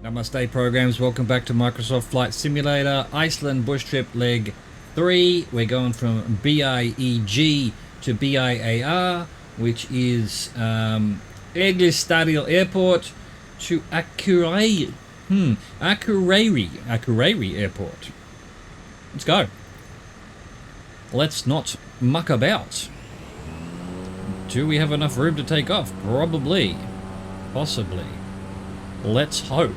Namaste programs, welcome back to Microsoft Flight Simulator, Iceland Bush Trip Leg 3. We're going from BIEG to BIAR, which is Eglisstadial Airport to Akureyri Airport. Let's go. Let's not muck about. Do we have enough room to take off? Probably. Possibly. Let's hope.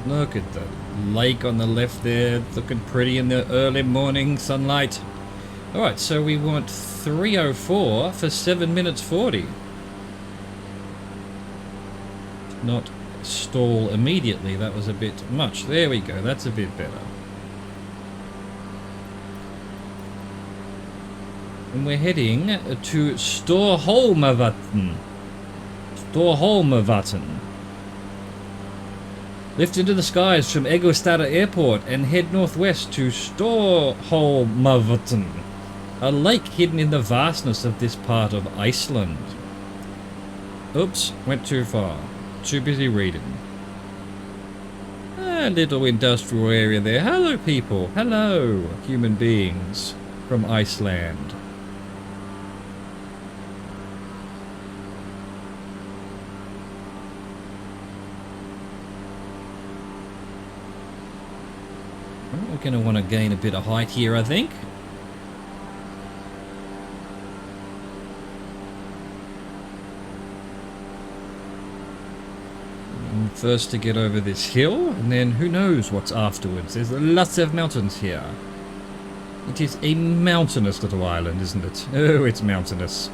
Look at the lake on the left there, looking pretty in the early morning sunlight. Alright, so we want 3:04 for 7 minutes 40. Not stall immediately, that was a bit much. There we go, that's a bit better. And we're heading to Storholmavatten. Lift into the skies from Eglisstadial Airport and head northwest to Storholmavatten, a lake hidden in the vastness of this part of Iceland. Oops, went too far. Too busy reading. A little industrial area there. Hello, people. Hello, human beings from Iceland. We're going to want to gain a bit of height here, I think. First to get over this hill, and then who knows what's afterwards. There's lots of mountains here. It is a mountainous little island, isn't it? Oh, it's mountainous.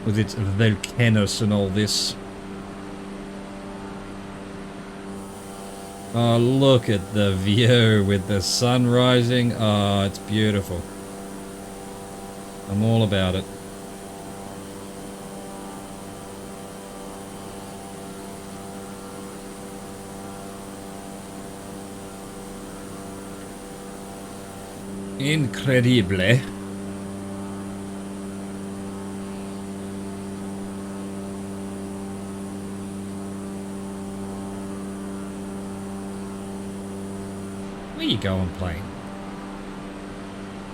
With its volcanoes and all this. Oh, look at the view with the sun rising. Oh, it's beautiful. I'm all about it. Incredible. Where you going, plane?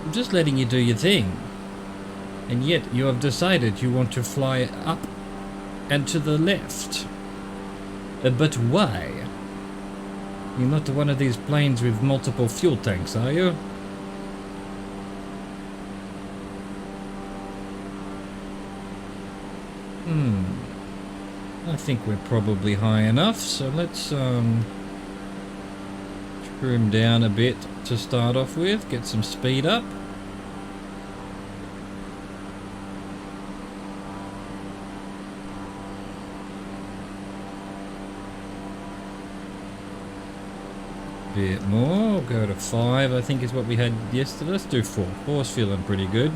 I'm just letting you do your thing. And yet you have decided you want to fly up and to the left. But why? You're not one of these planes with multiple fuel tanks, are you? I think we're probably high enough, so let's trim down a bit to start off with, get some speed up. Bit more, go to 5 I think is what we had yesterday. Let's do 4. 4's feeling pretty good.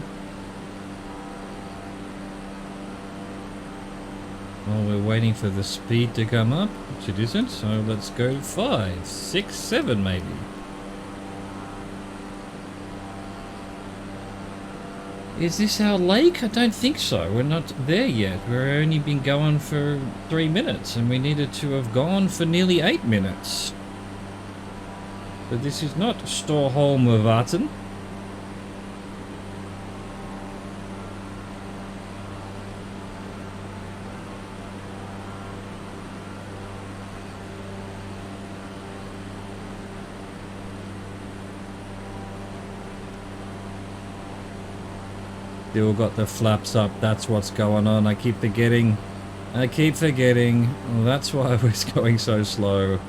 While we're waiting for the speed to come up, which it isn't, so let's go 5, 6, 7 maybe. Is this our lake? I don't think so. We're not there yet. We've only been going for 3 minutes and we needed to have gone for nearly 8 minutes. But this is not Storholmavatten. Still got the flaps up, that's what's going on. I keep forgetting. Well, that's why I was going so slow.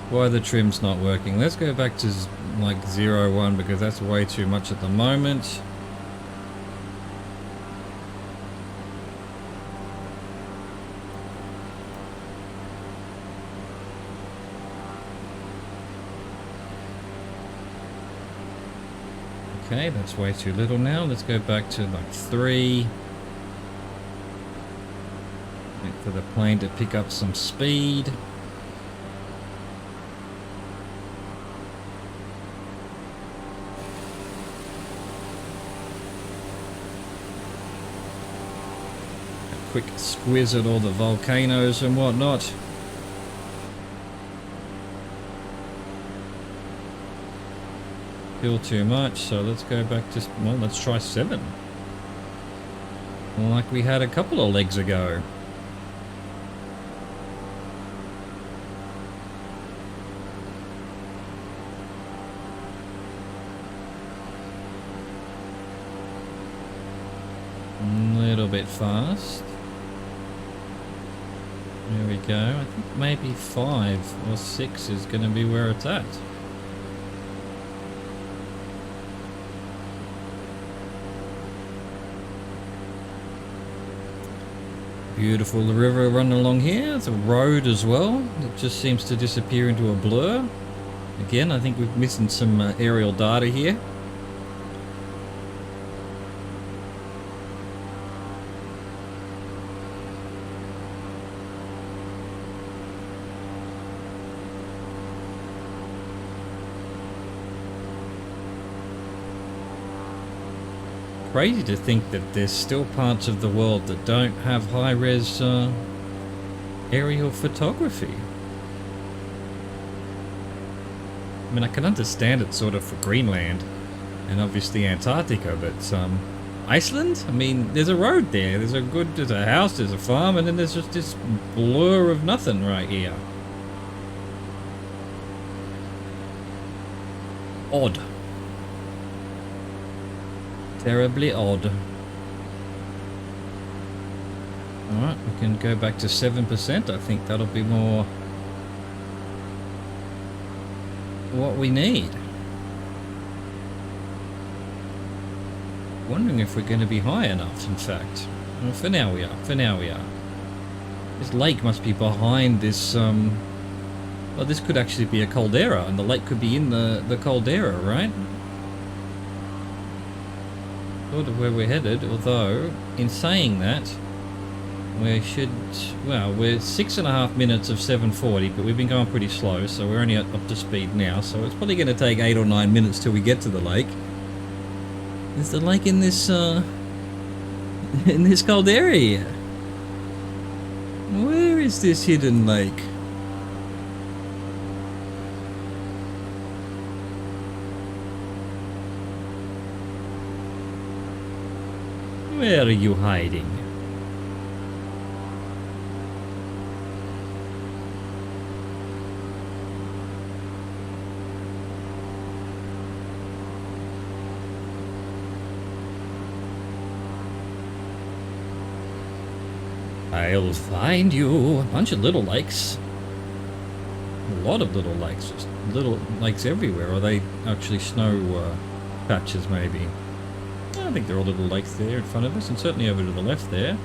Why the trim's not working. Let's go back to like 0, 1 because that's way too much at the moment. Okay, that's way too little now. Let's go back to like 3. Wait for the plane to pick up some speed. quick squiz at all the volcanoes and whatnot. Feel too much, so let's go back to, well, let's try 7. Like we had a couple of legs ago. A little bit fast. There we go. I think maybe 5 or 6 is going to be where it's at. Beautiful river running along here. It's a road as well. It just seems to disappear into a blur. Again, I think we're missing some aerial data here. Crazy to think that there's still parts of the world that don't have high-res aerial photography. I mean, I can understand it sort of for Greenland and obviously Antarctica, but Iceland? I mean, there's a road there, there's a house, there's a farm, and then there's just this blur of nothing right here. Odd. Terribly odd. Alright, we can go back to 7%. I think that'll be more what we need. Wondering if we're going to be high enough, in fact. Well, for now we are. This lake must be behind this, well, this could actually be a caldera, and the lake could be in the caldera, right? Sort of where we're headed, although in saying that we should, well, we're 6.5 minutes of 740, but we've been going pretty slow, so we're only up to speed now, so it's probably going to take 8 or 9 minutes till we get to the lake. Is the lake in this caldera here? Where is this hidden lake? Where are you hiding? I'll find you. A bunch of little lakes. A lot of little lakes. Just little lakes everywhere. Are they actually snow patches maybe? I think there are little lakes there in front of us, and certainly over to the left there.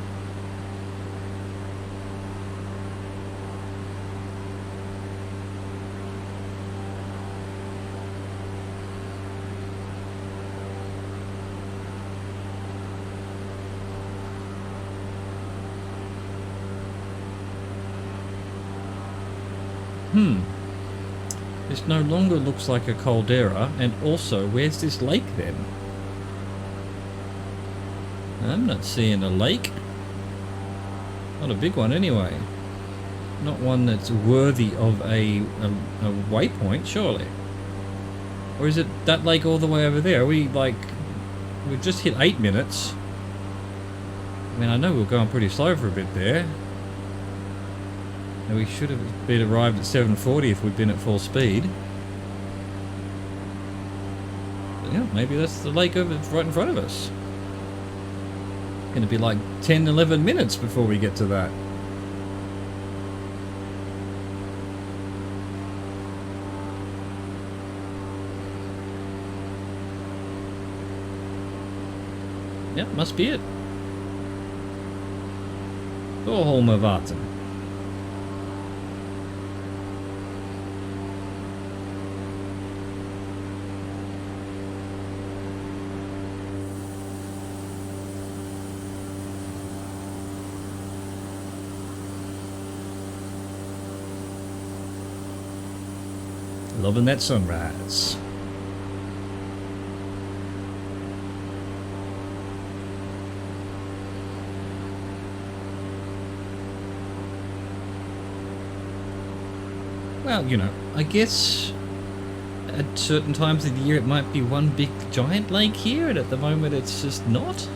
This no longer looks like a caldera, and also, where's this lake then? I'm not seeing a lake. Not a big one anyway. Not one that's worthy of a waypoint, surely. Or is it that lake all the way over there? We've just hit 8 minutes. I mean, I know we're going pretty slow for a bit there. And we should have been arrived at 7:40 if we'd been at full speed. But yeah, maybe that's the lake over right in front of us. Going to be like 10, 11 minutes before we get to that. Yep, must be it. Storholmervaten. Loving that sunrise. Well, you know, I guess at certain times of the year it might be one big giant lake here, and at the moment it's just not.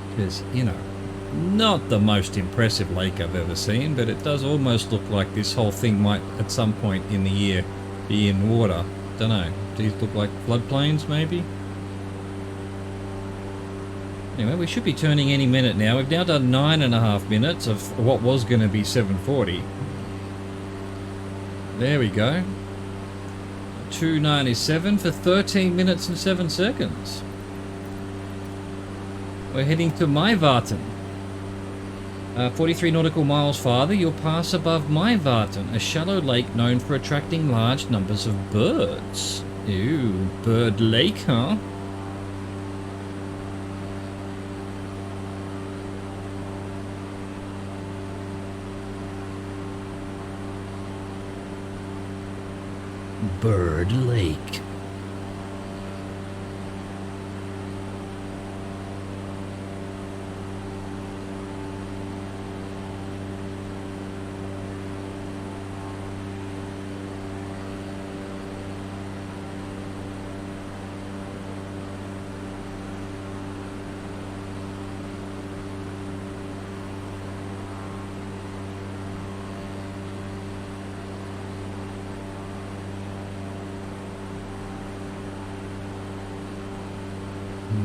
Because, you know, not the most impressive lake I've ever seen, but it does almost look like this whole thing might at some point in the year be in water. Don't know. These look like floodplains, maybe? Anyway, we should be turning any minute now. We've now done 9.5 minutes of what was going to be 7:40. There we go. 2:97 for 13 minutes and 7 seconds. We're heading to Maivarten. 43 nautical miles farther, you'll pass above Maivarten, a shallow lake known for attracting large numbers of birds. Ooh, Bird Lake, huh? Bird Lake.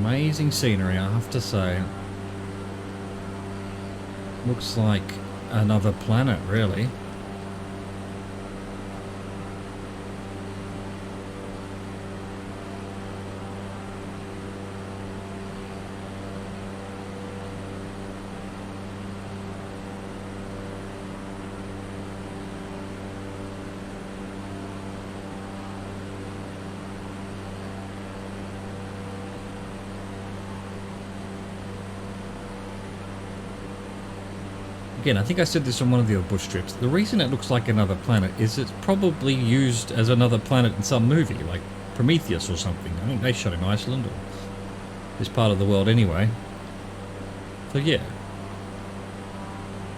Amazing scenery, I have to say. Looks like another planet, really. Again, I think I said this on one of the other bush trips. The reason it looks like another planet is it's probably used as another planet in some movie, like Prometheus or something. I think they shot in Iceland, or this part of the world anyway. So yeah.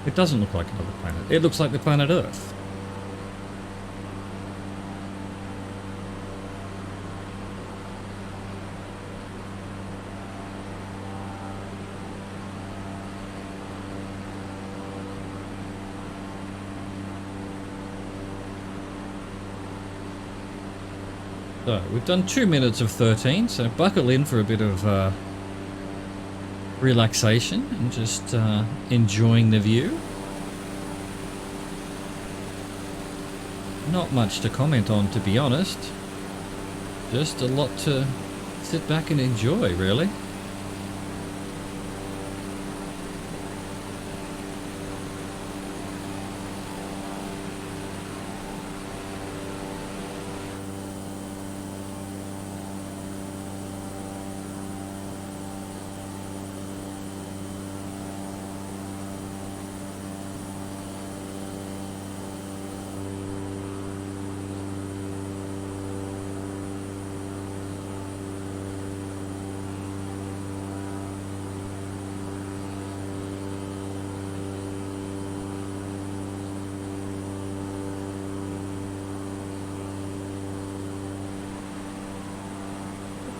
It doesn't look like another planet. It looks like the planet Earth. So, we've done 2 minutes of 13, so buckle in for a bit of relaxation and just enjoying the view. Not much to comment on, to be honest. Just a lot to sit back and enjoy, really.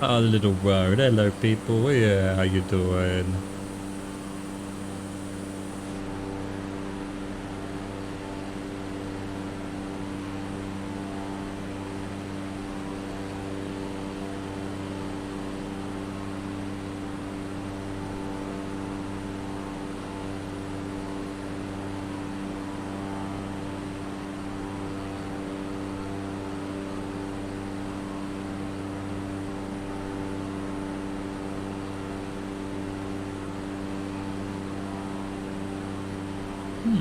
Oh, little road. Hello, people. Yeah, how you doing?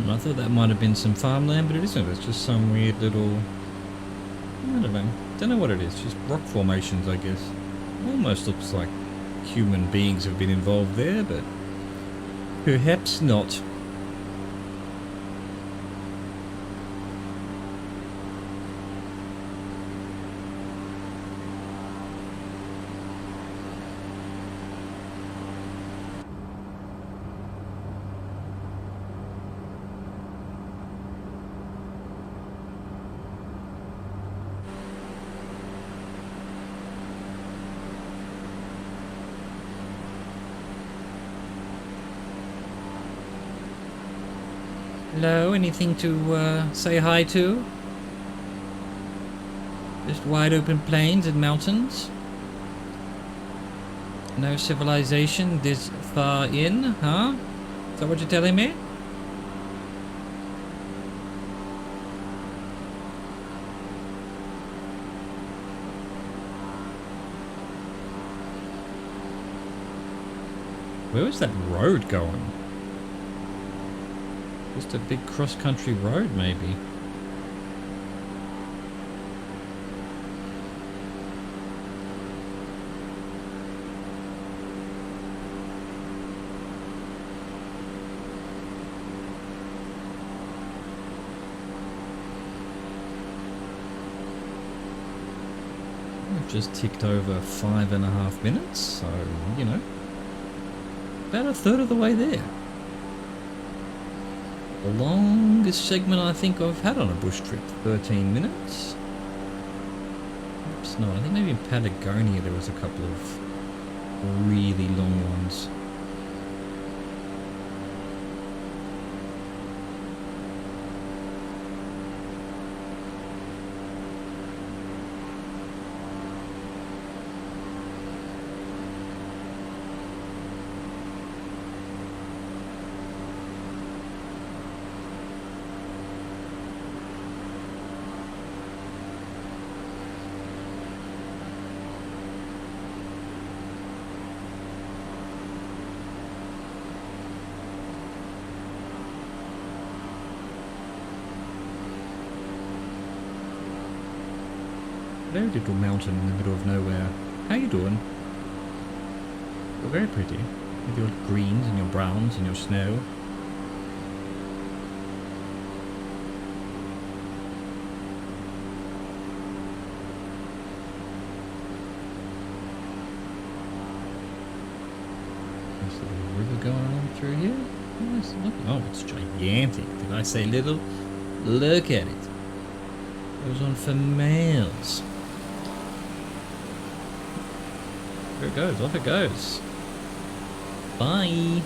I thought that might have been some farmland, but it isn't. It's just some weird little... I don't know. Don't know what it is. Just rock formations, I guess. Almost looks like human beings have been involved there, but perhaps not. Hello, anything to say hi to? Just wide open plains and mountains? No civilization this far in, huh? Is that what you're telling me? Where was that road going? Just a big cross-country road, maybe. We've just ticked over 5.5 minutes, so, you know, about a third of the way there. The longest segment I think I've had on a bush trip, 13 minutes. Perhaps not. I think maybe in Patagonia there was a couple of really long ones. Very little mountain in the middle of nowhere. How you doing? You're very pretty. With your greens and your browns and your snow. Nice little river going along through here. Nice. Look. Oh, it's gigantic. Did I say little? Look at it. Goes on for miles. There it goes, off it goes. Bye.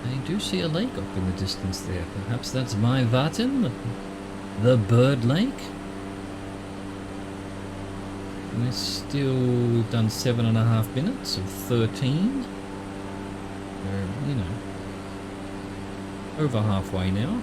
I do see a lake up in the distance there. Perhaps that's my Vatten, the bird lake. And we've done 7.5 minutes of 13. We're, you know, over halfway now.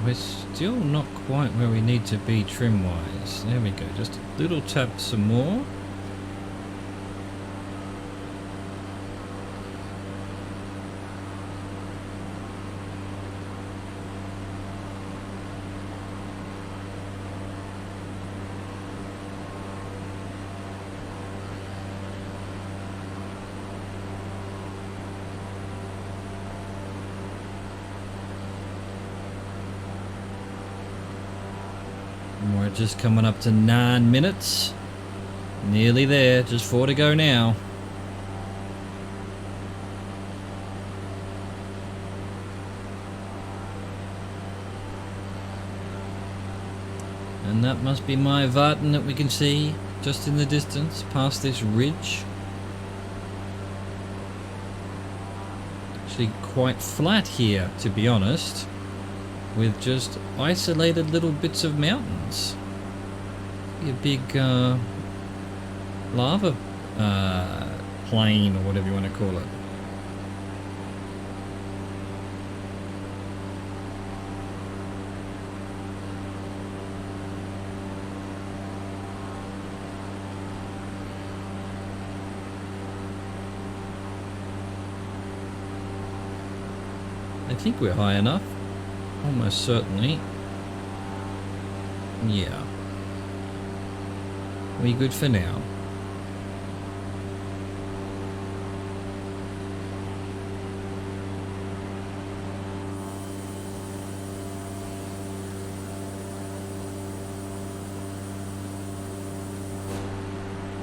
We're still not quite where we need to be trim-wise. There we go, just a little tap some more. We're just coming up to 9 minutes. Nearly there, just 4 to go now. And that must be my Vartan that we can see just in the distance, past this ridge. Actually quite flat here, to be honest, with just isolated little bits of mountains. A big lava plain, or whatever you want to call it. think we're high enough. Almost certainly. Yeah. We good for now.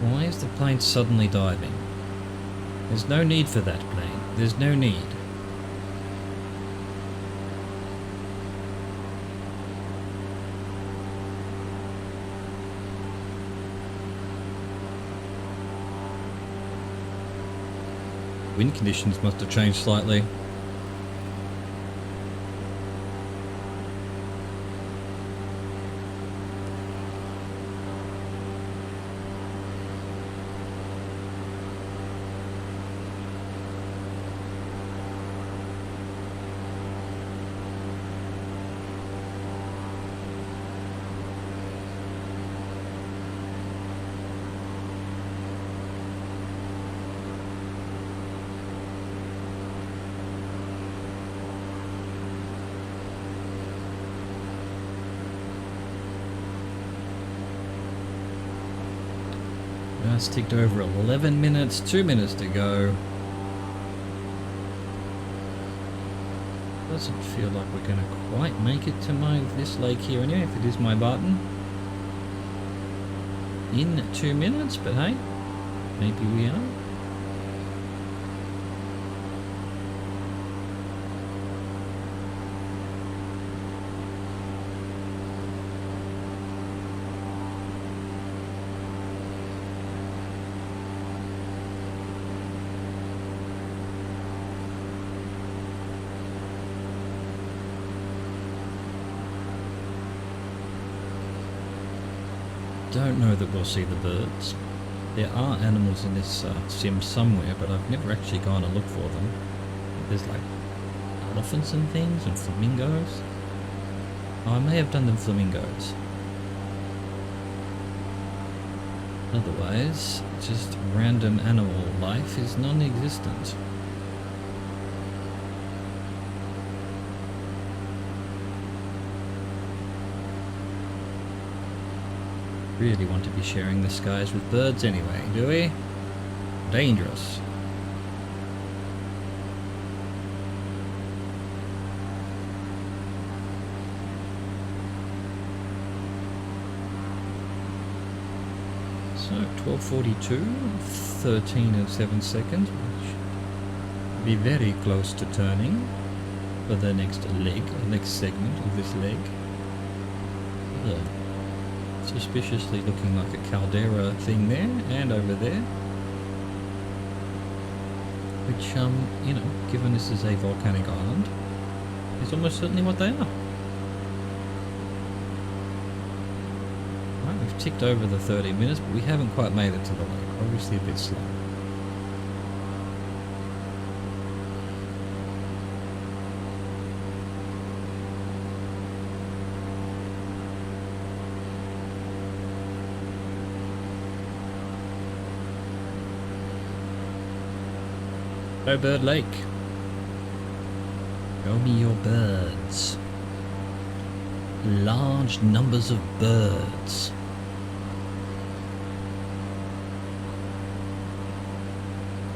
Why is the plane suddenly diving? There's no need for that plane. There's no need. Wind conditions must have changed slightly. It's ticked over 11 minutes, 2 minutes to go. Doesn't feel like we're going to quite make it to this lake here anyway, if it is my button. In 2 minutes, but hey, maybe we are. Don't know that we'll see the birds. There are animals in this sim somewhere, but I've never actually gone to look for them. There's like elephants and things and flamingos. Oh, I may have done the flamingos. Otherwise, just random animal life is non-existent. Really want to be sharing the skies with birds anyway, do we? Dangerous. So 12:42, 13 and 7 seconds, which will be very close to turning for the next leg, the next segment of this leg. Suspiciously looking like a caldera thing there and over there, which you know, given this is a volcanic island, is almost certainly what they are. Right, we've ticked over the 30 minutes, but we haven't quite made it to the lake. Obviously a bit slow. Hello, Bird Lake. Show me your birds. Large numbers of birds.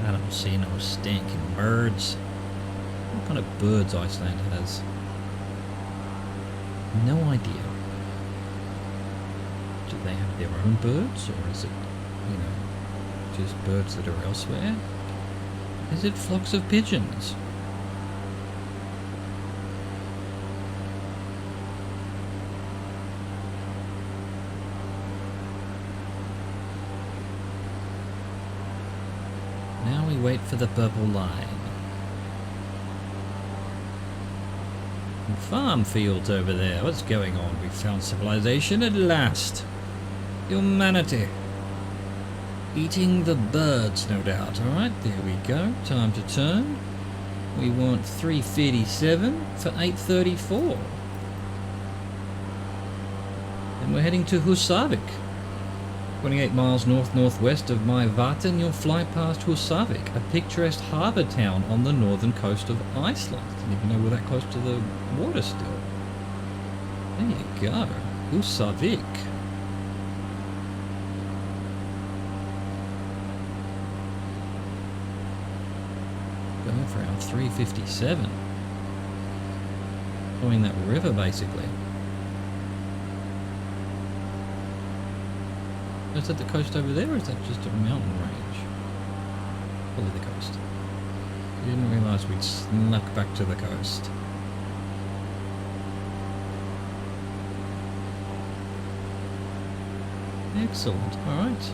I don't see no stinking birds. What kind of birds Iceland has? No idea. Do they have their own birds, or is it, you know, just birds that are elsewhere? Is it flocks of pigeons? Now we wait for the purple line. And farm fields over there. What's going on? We found civilization at last. Humanity. Eating the birds, no doubt. Alright, there we go. Time to turn. We want 3:37 for 8:34. And we're heading to Husavik. 28 miles north-northwest of Mývatn, you'll fly past Húsavík, a picturesque harbour town on the northern coast of Iceland. Didn't even know we're that close to the water still. There you go. Húsavík. Going for around 357. Following that river, basically. Is that the coast over there, or is that just a mountain range? Probably the coast. Didn't realise we'd snuck back to the coast. Excellent. Alright.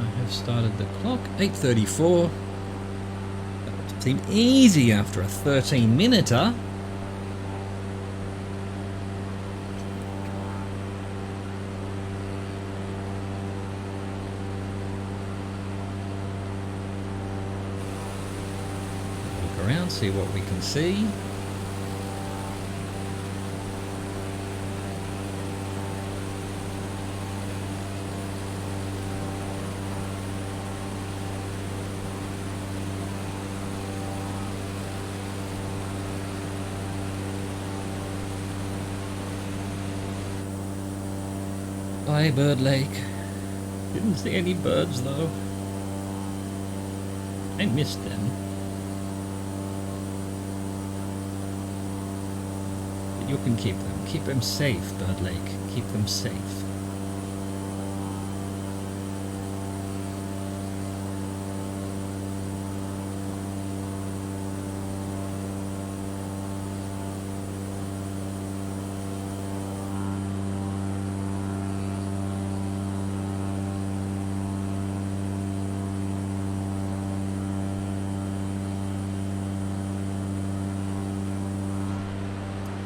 I have started the clock. 8:34. That would seem easy after a 13-minute-er. Around, see what we can see. Bye, Bird Lake. Didn't see any birds though. I missed them. You can keep them. Keep them safe, Bird Lake. Keep them safe.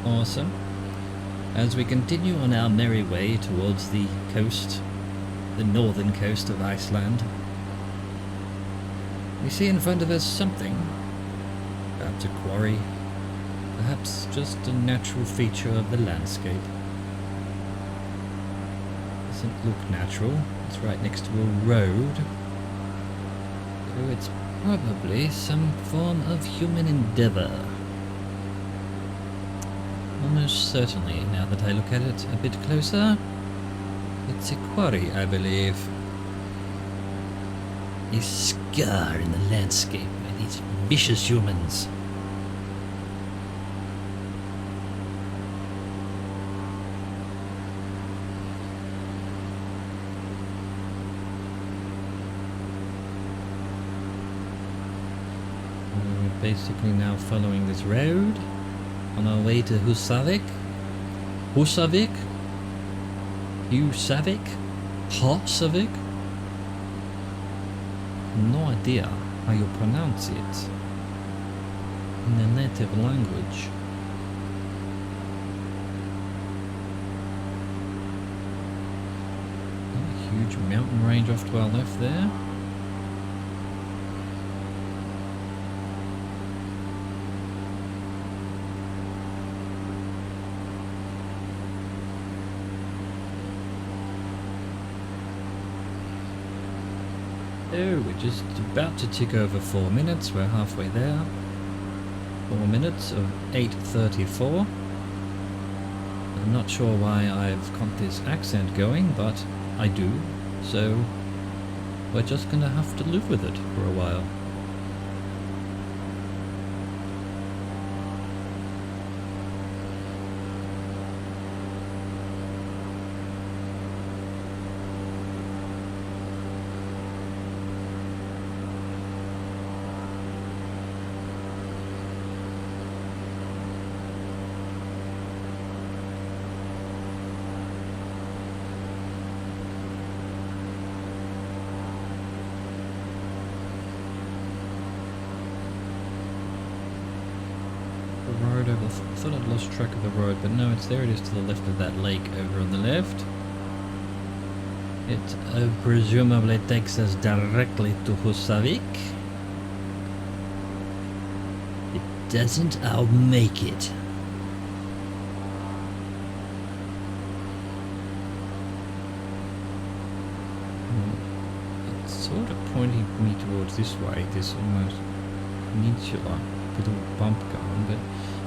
Awesome. As we continue on our merry way towards the coast, the northern coast of Iceland, we see in front of us something. Perhaps a quarry, perhaps just a natural feature of the landscape. Doesn't look natural. It's right next to a road. So it's probably some form of human endeavour. Almost certainly, now that I look at it a bit closer. It's a quarry, I believe. A scar in the landscape by these vicious humans. We're basically now following this road on our way to Húsavík. Húsavík? Húsavík? Húsavík? No idea how you pronounce it in the native language. A huge mountain range off to our left there. Oh, we're just about to tick over 4 minutes. We're halfway there. 4 minutes of 8:34. I'm not sure why I've got this accent going, but I do. So we're just gonna have to live with it for a while. Road over. I thought I'd lost track of the road, but no, it's there. It is to the left of that lake over on the left. It presumably takes us directly to Húsavík. It doesn't, I'll make it. me towards this way, this almost peninsula, little bump going, but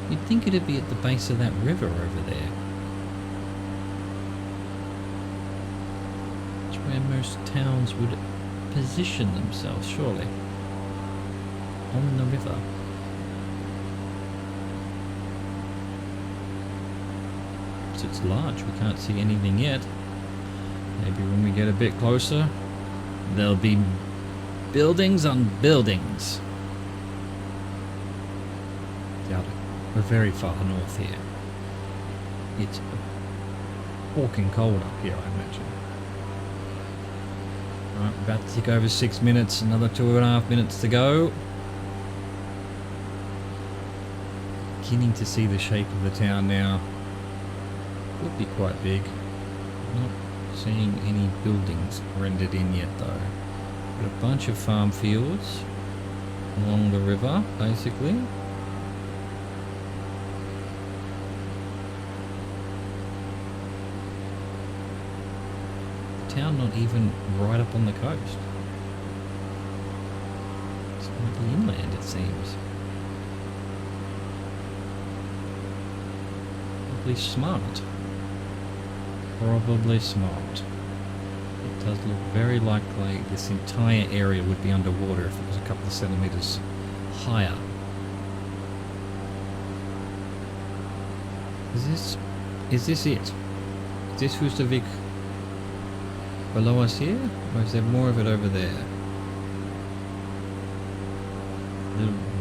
you'd think it'd be at the base of that river over there. It's where most towns would position themselves, surely. On the river. So it's large, we can't see anything yet. Maybe when we get a bit closer, there'll be buildings on buildings. Doubt it. We're very far north here. It's walking cold up here, I imagine. Right, we're about to tick over 6 minutes, another 2.5 minutes to go. Beginning to see the shape of the town now. Could be quite big. Not seeing any buildings rendered in yet though. Got a bunch of farm fields along the river, basically. The town not even right up on the coast. It's going to be inland, it seems. Probably smart. Probably smart. It does look very likely this entire area would be underwater if it was a couple of centimeters higher. Is this it? Is this Husavik below us here? Or is there more of it over there?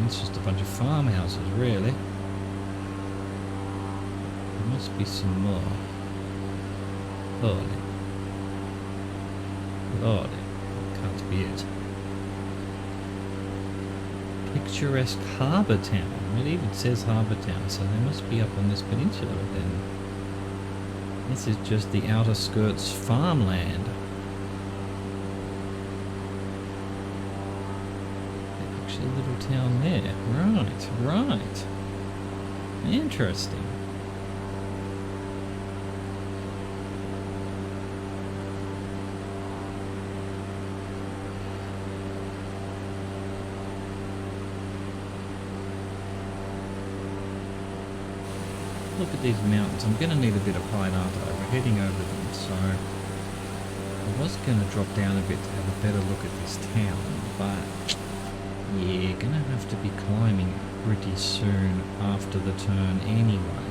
It's just a bunch of farmhouses, really. There must be some more. Lordy. Lordy. Can't be it. Picturesque harbour town. It even says harbour town, so they must be up on this peninsula then. This is just the outer skirts farmland. Actually a little town there. Right. Interesting. Look at these mountains. I'm going to need a bit of height, aren't I? We're heading over them, so I was going to drop down a bit to have a better look at this town, but yeah, going to have to be climbing pretty soon after the turn anyway.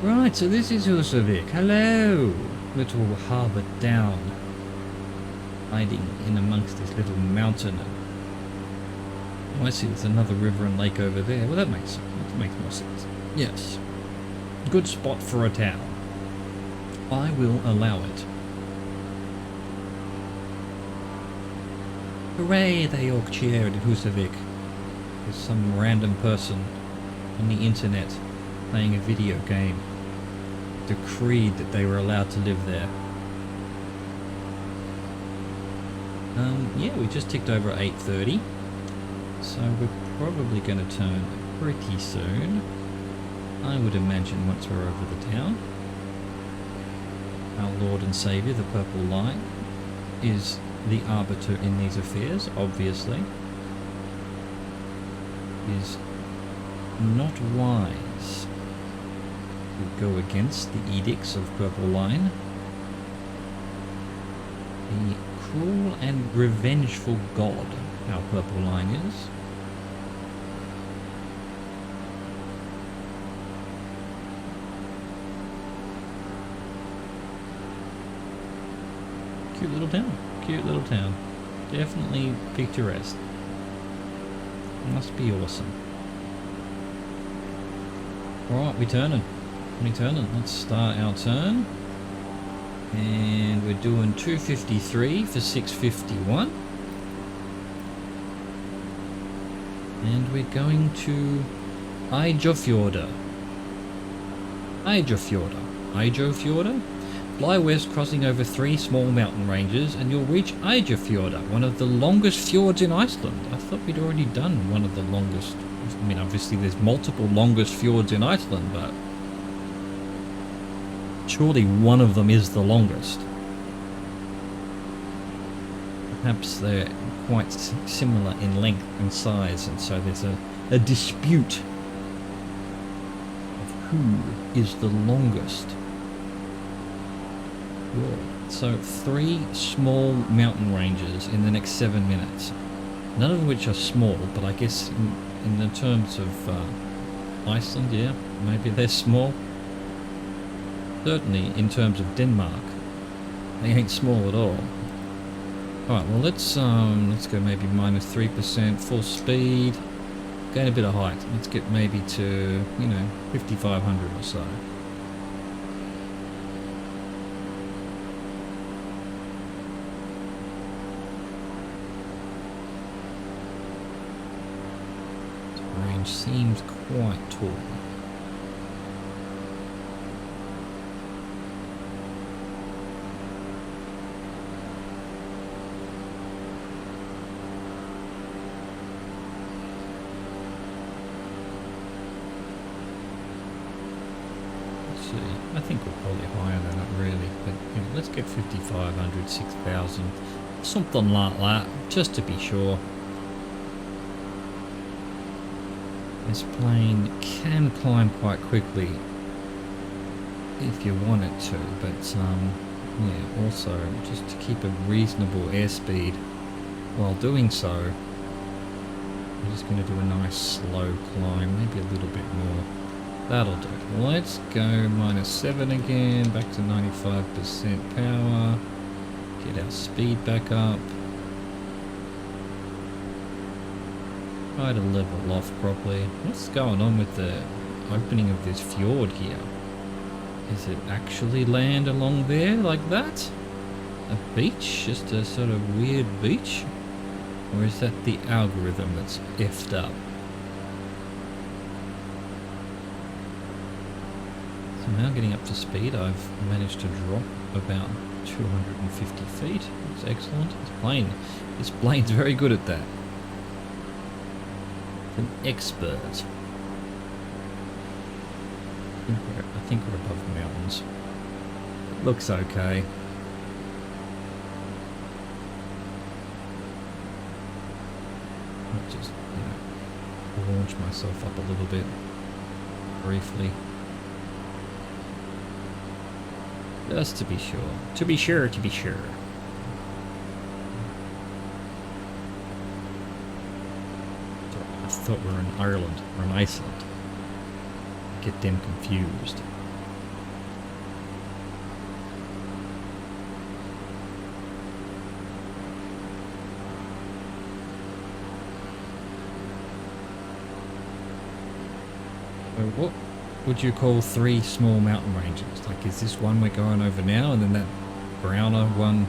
Right, so this is Husavik. Hello! Little harbour town. Hiding in amongst this little mountain. Oh, I see there's another river and lake over there. Well, that makes sense. That makes more sense. Yes. Good spot for a town. I will allow it. Hooray, they all cheered in Husavik. There's some random person on the internet playing a video game decreed that they were allowed to live there. Yeah, we just ticked over 8:30. So we're probably going to turn pretty soon. I would imagine once we're over the town. Our Lord and Saviour, the Purple Line, is the arbiter in these affairs, obviously. It is not wise to go against the edicts of Purple Line. The cruel and revengeful god our Purple Line is. Cute little town. Cute little town. Definitely picturesque. Must be awesome. Alright, we're turning. Let's start our turn. And we're doing 253 for 651. And we're going to Eidjofjorda. Fly west, crossing over 3 small mountain ranges, and you'll reach Eidjofjorda, one of the longest fjords in Iceland. I thought we'd already done one of the longest. I mean, obviously there's multiple longest fjords in Iceland, but surely one of them is the longest. perhaps they're quite similar in length and size, and so there's a dispute of who is the longest. Cool. So 3 small mountain ranges in the next 7 minutes. None of which are small, but I guess in the terms of Iceland, yeah, maybe they're small. Certainly in terms of Denmark, they ain't small at all. Alright, well let's go maybe -3%, full speed, gain a bit of height. Let's get maybe to, 5,500 or so. Range seems quite tall. I think we're probably higher than that really, but let's get 5,500, 6,000, something like that, just to be sure. This plane can climb quite quickly if you want it to, but yeah, also just to keep a reasonable airspeed while doing so. I'm just going to do a nice slow climb, maybe a little bit more. That'll do. Let's go -7 again, back to 95% power. Get our speed back up. Try to level off properly. What's going on with the opening of this fjord here? Is it actually land along there like that? A beach? Just a sort of weird beach? Or is that the algorithm that's effed up? So now getting up to speed, I've managed to drop about 250 feet. That's excellent. This plane's very good at that. An expert. I think we're above the mountains. It looks okay. I'll just, launch myself up a little bit briefly. Just to be sure. To be sure, to be sure. I thought we were in Ireland or in Iceland. Get them confused. What would you call 3 small mountain ranges? Like, is this one we're going over now, and then that browner one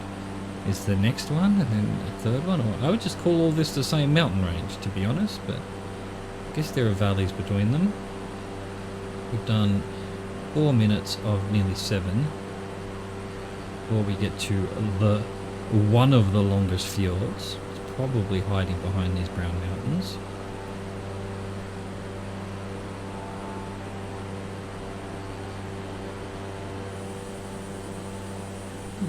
is the next one, and then a third one? Or I would just call all this the same mountain range, to be honest, but I guess there are valleys between them. We've done 4 minutes of nearly 7 before we get to one of the longest fjords. It's probably hiding behind these brown mountains.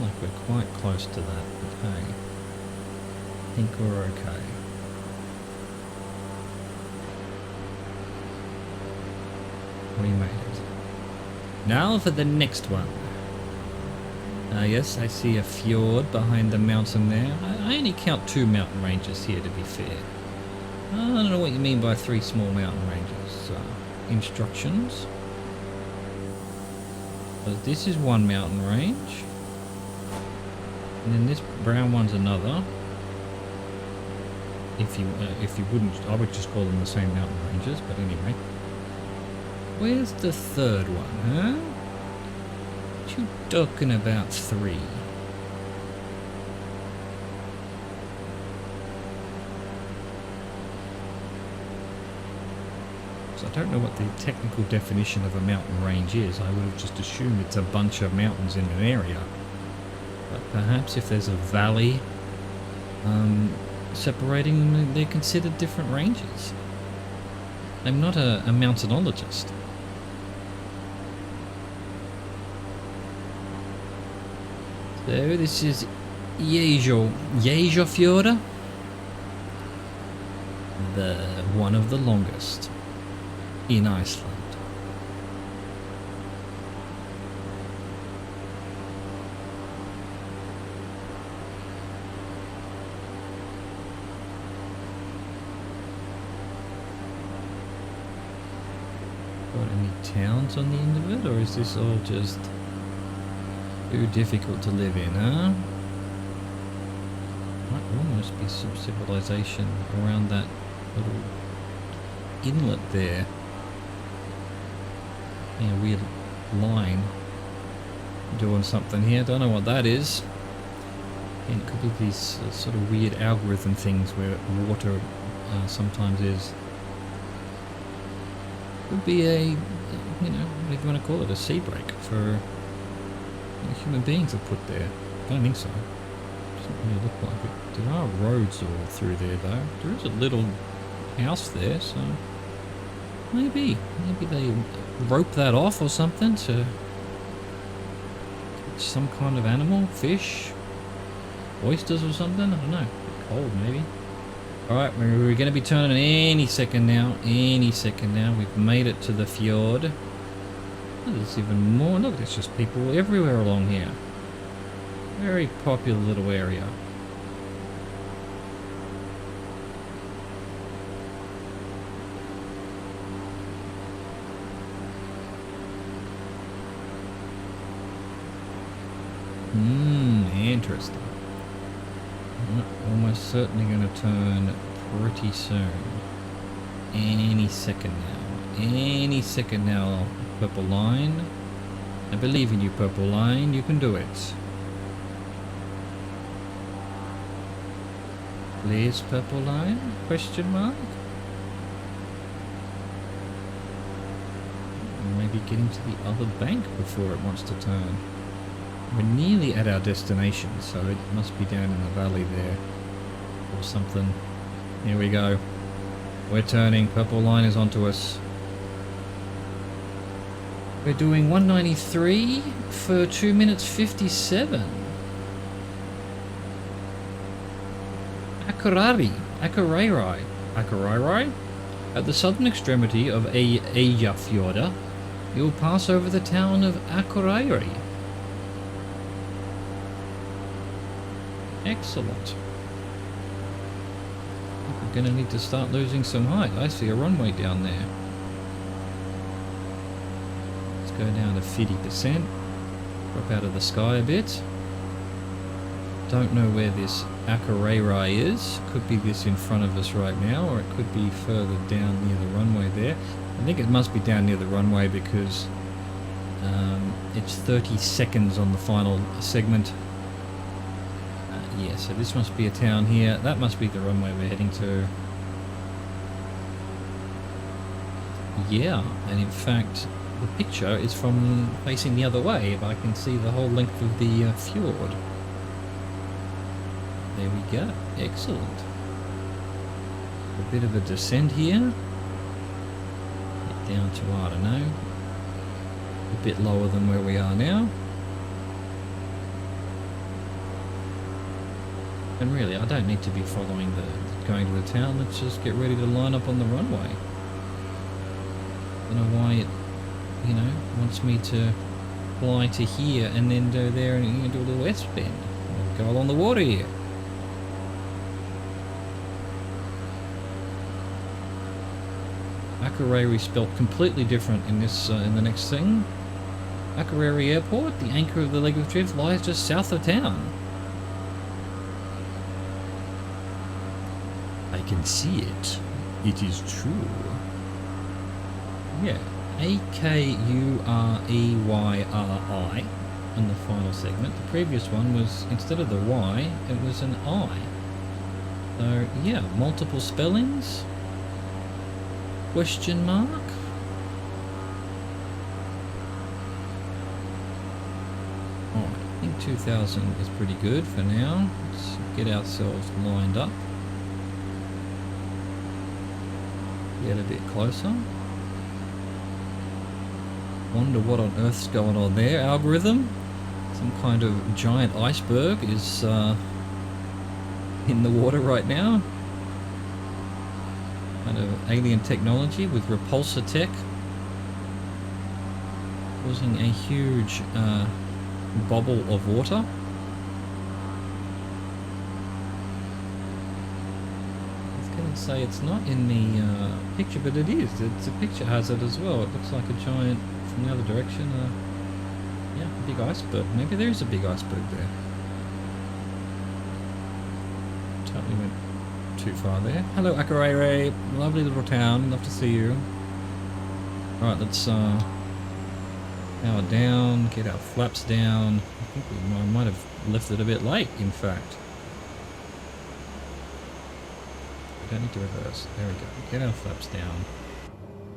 Like we're quite close to that, but hey, I think we're okay. We made it. Now for the next one. Yes, I see a fjord behind the mountain there. I only count 2 mountain ranges here, to be fair. I don't know what you mean by 3 small mountain ranges. Instructions. But this is one mountain range. And then this brown one's another. If you wouldn't, I would just call them the same mountain ranges. But anyway, where's the third one, huh? What you talking about 3? So I don't know what the technical definition of a mountain range is. I would have just assumed it's a bunch of mountains in an area. But perhaps if there's a valley separating them, they're considered different ranges. I'm not a mountainologist. So this is Fjord. The one of the longest in Iceland. Got any towns on the end of it, or is this all just too difficult to live in, huh? Might almost be some civilization around that little inlet there. Yeah, weird line doing something here. Don't know what that is. And it could be these sort of weird algorithm things where water sometimes is. Could be a, you know, what do you want to call it, a sea break for human beings have put there. I don't think so. Doesn't really look like it. There are roads all through there though. There is a little house there, so maybe they rope that off or something to catch some kind of animal, fish, oysters or something. I don't know. Cold maybe. Alright, we're going to be turning any second now. Any second now. We've made it to the fjord. Oh, there's even more. Look, there's just people everywhere along here. Very popular little area. Interesting. Almost certainly going to turn pretty soon. Any second now. Any second now, purple line. I believe in you, purple line. You can do it. Please, purple line? Question mark? Maybe getting to the other bank before it wants to turn. We're nearly at our destination, so it must be down in the valley there or something. Here we go. We're turning. Purple line is onto us. We're doing 193 for 2 minutes 57. Akureyri. At the southern extremity of Eyjafjörður, you'll pass over the town of Akureyri. Excellent. We're going to need to start losing some height. I see a runway down there. Let's go down to 50%. Drop out of the sky a bit. Don't know where this Akureyri is. Could be this in front of us right now, or it could be further down near the runway there. I think it must be down near the runway because it's 30 seconds on the final segment. Yeah, so this must be a town here. That must be the runway we're heading to. Yeah, and in fact, the picture is from facing the other way. If I can see the whole length of the fjord. There we go. Excellent. A bit of a descent here. Down to, I don't know, a bit lower than where we are now. And really, I don't need to be following going to the town. Let's just get ready to line up on the runway. I don't know why it, you know, wants me to fly to here and then go there and do a little S-bend. Go along the water here. Akureyri spelt completely different in this in the next thing. Akureyri Airport, the anchor of the leg of drift, lies just south of town. I can see it. It is true. Yeah. Akureyri in the final segment. The previous one was, instead of the Y, it was an I. So, yeah, multiple spellings. Question mark? Alright, I think 2000 is pretty good for now. Let's get ourselves lined up. Get a bit closer. Wonder what on earth's going on there, algorithm? Some kind of giant iceberg is in the water right now. Kind of alien technology with repulsor tech. Causing a huge bubble of water. I was going to say it's not in the picture, but it is. It's a picture hazard as well. It looks like a giant, from the other direction, yeah, a big iceberg. Maybe there is a big iceberg there. Totally went too far there. Hello, Akureyre. Lovely little town. Love to see you. Alright, let's power down, get our flaps down. I think we might have left it a bit late, in fact. We don't need to reverse. There we go. Get our flaps down.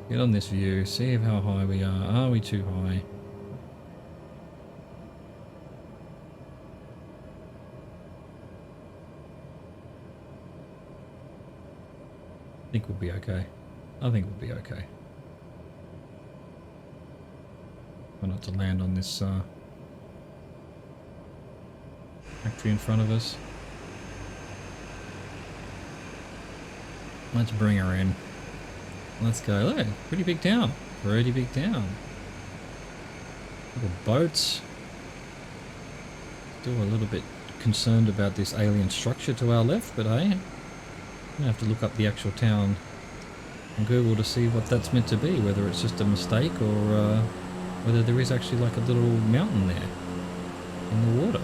Get on this view. See how high we are. Are we too high? I think we'll be okay. I think we'll be okay. Try not to land on this factory in front of us. Let's bring her in. Let's go. Look, pretty big town. Pretty big town. Little boats. Still a little bit concerned about this alien structure to our left, but hey, I'm gonna have to look up the actual town on Google to see what that's meant to be, whether it's just a mistake or whether there is actually like a little mountain there in the water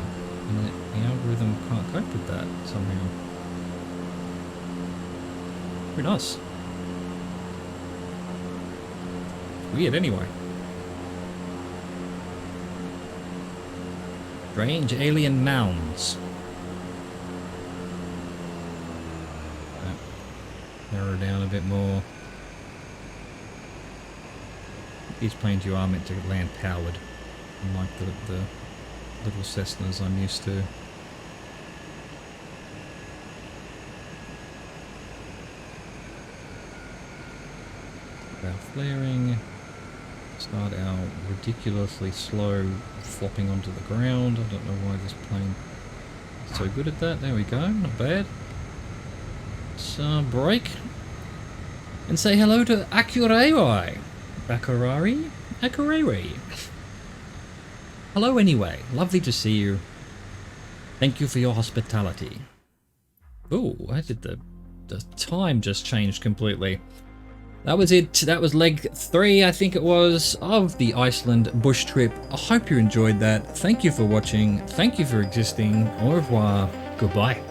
and the algorithm can't cope with that somehow. Pretty nice. Weird anyway. Strange alien mounds. Narrow down a bit more. These planes you are meant to land powered, unlike the little Cessnas I'm used to. Our flaring. Start our ridiculously slow flopping onto the ground. I don't know why this plane is so good at that. There we go, not bad. Let's brake and say hello to Akureyre. Akureyre. Hello anyway, lovely to see you. Thank you for your hospitality. Oh, why did the time just changed completely? That was it. That was leg 3, I think it was, of the Iceland bush trip. I hope you enjoyed that. Thank you for watching. Thank you for existing. Au revoir. Goodbye.